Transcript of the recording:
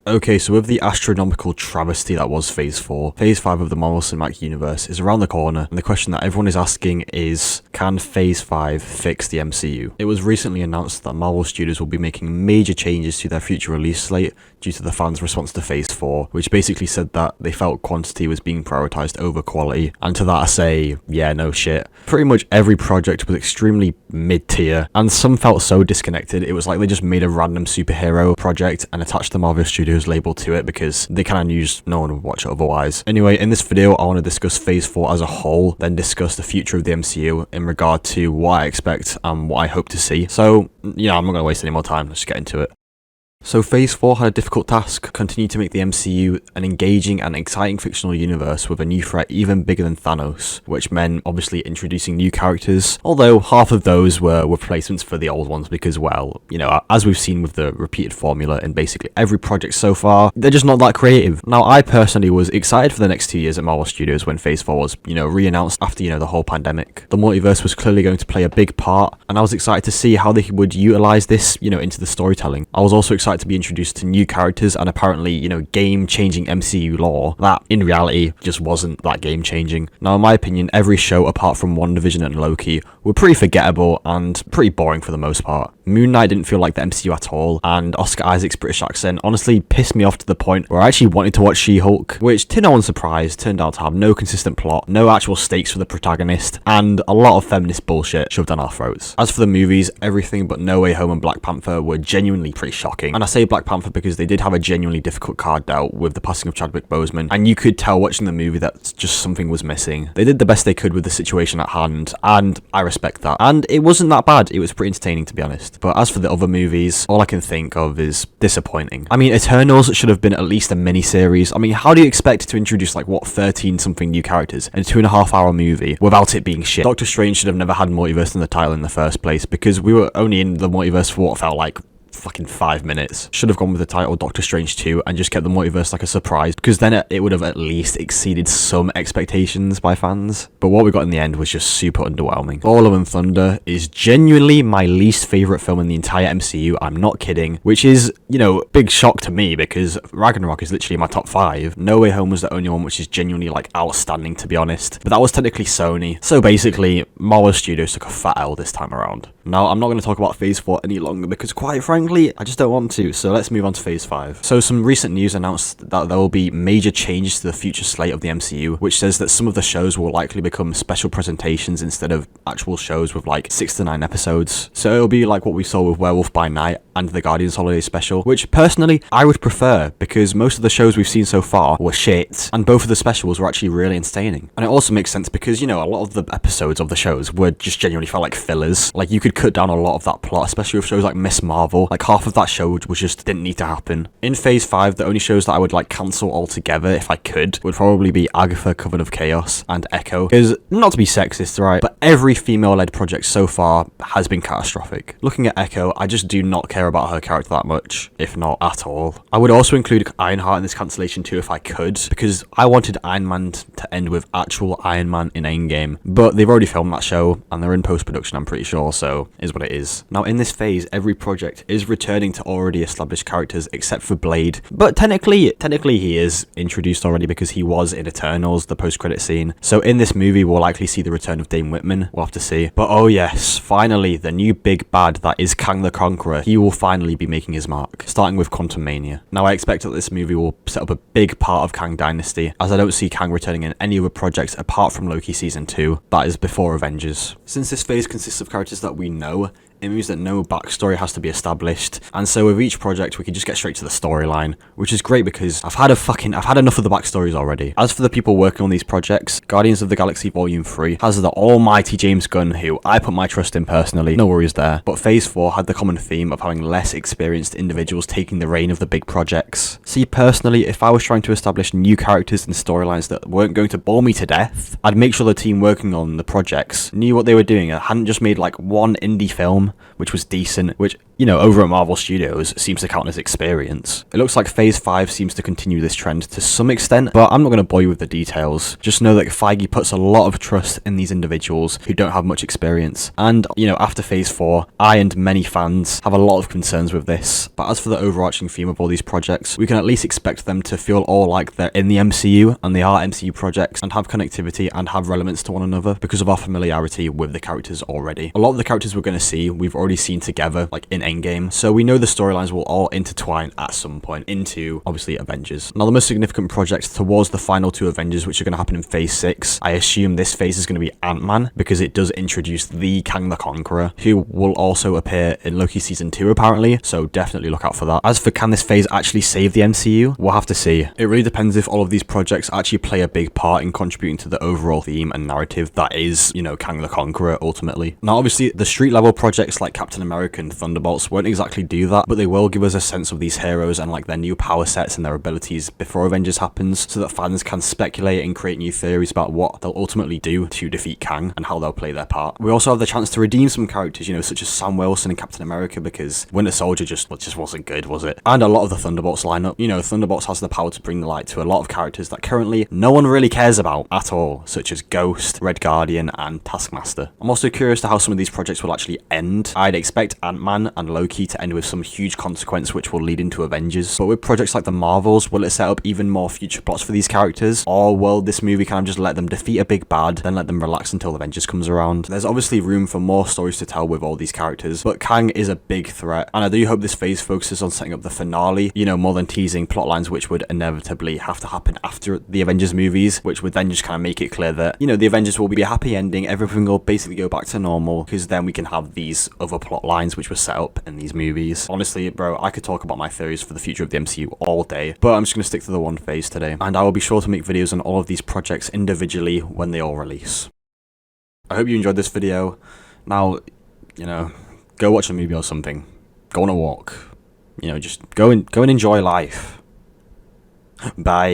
Okay, so with the astronomical travesty that was Phase 4, Phase 5 of the Marvel Cinematic Universe is around the corner, and the question that everyone is asking is, can Phase 5 fix the MCU? It was recently announced that Marvel Studios will be making major changes to their future release slate due to the fans' response to Phase 4, which basically said that they felt quantity was being prioritized over quality, and to that I say, yeah, no shit. Pretty much every project was extremely mid-tier, and some felt so disconnected, it was like they just made a random superhero project and attached the Marvel Studios label to it because they kind of knew no one would watch it otherwise. Anyway, in this video I want to discuss Phase 4 as a whole, then discuss the future of the MCU in regard to what I expect and what I hope to see. So yeah, I'm not going to waste any more time, let's get into it. So Phase 4 had a difficult task: continue to make the MCU an engaging and exciting fictional universe with a new threat even bigger than Thanos, which meant obviously introducing new characters, although half of those were replacements for the old ones because, well, you know, as we've seen with the repeated formula in basically every project so far, they're just not that creative. Now, I personally was excited for the next 2 years at Marvel Studios when Phase 4 was, re-announced after, the whole pandemic. The multiverse was clearly going to play a big part, and I was excited to see how they would utilize this, into the storytelling. I was also excited to be introduced to new characters and apparently, game-changing MCU lore that in reality just wasn't that game-changing. Now, in my opinion, every show apart from WandaVision and Loki were pretty forgettable and pretty boring for the most part. Moon Knight didn't feel like the MCU at all, and Oscar Isaac's British accent honestly pissed me off to the point where I actually wanted to watch She-Hulk, which, to no one's surprise, turned out to have no consistent plot, no actual stakes for the protagonist, and a lot of feminist bullshit shoved down our throats. As for the movies, everything but No Way Home and Black Panther were genuinely pretty shocking, and I say Black Panther because they did have a genuinely difficult card dealt with the passing of Chadwick Boseman, and you could tell watching the movie that just something was missing. They did the best they could with the situation at hand, and I respect that. And it wasn't that bad, it was pretty entertaining to be honest. But as for the other movies, all I can think of is disappointing. I mean, Eternals should have been at least a mini-series. I mean, how do you expect to introduce 13 something new characters in a 2.5-hour movie without it being shit? Doctor Strange should have never had multiverse in the title in the first place because we were only in the multiverse for what felt like fucking 5 minutes. Should have gone with the title Doctor Strange 2 and just kept the multiverse like a surprise, because then it would have at least exceeded some expectations by fans. But what we got in the end was just super underwhelming. Thor: Love and Thunder is genuinely my least favourite film in the entire MCU, I'm not kidding, which is, big shock to me because Ragnarok is literally my top 5. No Way Home was the only one which is genuinely outstanding, to be honest, but that was technically Sony. So basically, Marvel Studios took a fat L this time around. Now, I'm not going to talk about Phase 4 any longer because quite frankly, I just don't want to, so let's move on to Phase 5. So some recent news announced that there will be major changes to the future slate of the MCU, which says that some of the shows will likely become special presentations instead of actual shows with 6 to 9 episodes. So it'll be like what we saw with Werewolf by Night and the Guardians Holiday Special, which personally I would prefer because most of the shows we've seen so far were shit, and both of the specials were actually really entertaining. And it also makes sense because, a lot of the episodes of the shows were just genuinely felt like fillers. You could cut down a lot of that plot, especially with shows like Miss Marvel. Half of that show was just didn't need to happen. In Phase 5, the only shows that I would cancel altogether if I could would probably be Agatha, Coven of Chaos, and Echo. Because, not to be sexist, right, but every female-led project so far has been catastrophic. Looking at Echo, I just do not care about her character that much, if not at all. I would also include Ironheart in this cancellation too if I could, because I wanted Iron Man to end with actual Iron Man in Endgame, but they've already filmed that show, and they're in post-production, I'm pretty sure, so it is what it is. Now, in this phase, every project is returning to already established characters except for Blade, but technically he is introduced already because he was in Eternals, the post-credit scene. So in this movie we'll likely see the return of Dane Whitman, we'll have to see. But oh yes, finally the new big bad that is Kang the Conqueror, he will finally be making his mark, starting with Quantum Mania. Now I expect that this movie will set up a big part of Kang Dynasty, as I don't see Kang returning in any other projects apart from Loki Season 2, that is before Avengers. Since this phase consists of characters that we know, it means that no backstory has to be established, and so with each project we can just get straight to the storyline, which is great because I've had enough of the backstories already. As for the people working on these projects, Guardians of the Galaxy Volume 3 has the almighty James Gunn, who I put my trust in personally, no worries there, but Phase 4 had the common theme of having less experienced individuals taking the reign of the big projects. See, personally, if I was trying to establish new characters and storylines that weren't going to bore me to death, I'd make sure the team working on the projects knew what they were doing and hadn't just made one indie film which was decent, which you know, over at Marvel Studios seems to count as experience. It looks like Phase 5 seems to continue this trend to some extent, but I'm not going to bore you with the details. Just know that Feige puts a lot of trust in these individuals who don't have much experience. And, you know, after Phase 4, I and many fans have a lot of concerns with this. But as for the overarching theme of all these projects, we can at least expect them to feel all like they're in the MCU and they are MCU projects and have connectivity and have relevance to one another because of our familiarity with the characters already. A lot of the characters we're going to see, we've already seen together, like in Endgame, so we know the storylines will all intertwine at some point into, obviously, Avengers. Now, the most significant projects towards the final two Avengers, which are going to happen in Phase 6, I assume this phase is going to be Ant-Man, because it does introduce the Kang the Conqueror, who will also appear in Loki Season 2, apparently, so definitely look out for that. As for can this phase actually save the MCU, we'll have to see. It really depends if all of these projects actually play a big part in contributing to the overall theme and narrative that is, you know, Kang the Conqueror, ultimately. Now, obviously, the street-level projects like Captain America and Thunderbolts won't exactly do that, but they will give us a sense of these heroes and, like, their new power sets and their abilities before Avengers happens, so that fans can speculate and create new theories about what they'll ultimately do to defeat Kang and how they'll play their part. We also have the chance to redeem some characters, you know, such as Sam Wilson and Captain America, because Winter Soldier just wasn't good, was it? And a lot of the Thunderbolts lineup. You know, Thunderbolts has the power to bring the light to a lot of characters that currently no one really cares about at all, such as Ghost, Red Guardian, and Taskmaster. I'm also curious to how some of these projects will actually end. I'd expect Ant-Man and Loki to end with some huge consequence which will lead into Avengers, but with projects like the Marvels, will it set up even more future plots for these characters, or will this movie kind of just let them defeat a big bad, then let them relax until Avengers comes around? There's obviously room for more stories to tell with all these characters, but Kang is a big threat, and I do hope this phase focuses on setting up the finale, you know, more than teasing plotlines which would inevitably have to happen after the Avengers movies, which would then just kind of make it clear that, you know, the Avengers will be a happy ending, everything will basically go back to normal, because then we can have these other plot lines which were set up in these movies. Honestly, bro, I could talk about my theories for the future of the MCU all day, but I'm just going to stick to the one phase today, and I will be sure to make videos on all of these projects individually when they all release. I hope you enjoyed this video. Now, you know, go watch a movie or something. Go on a walk. You know, just go and enjoy life. Bye.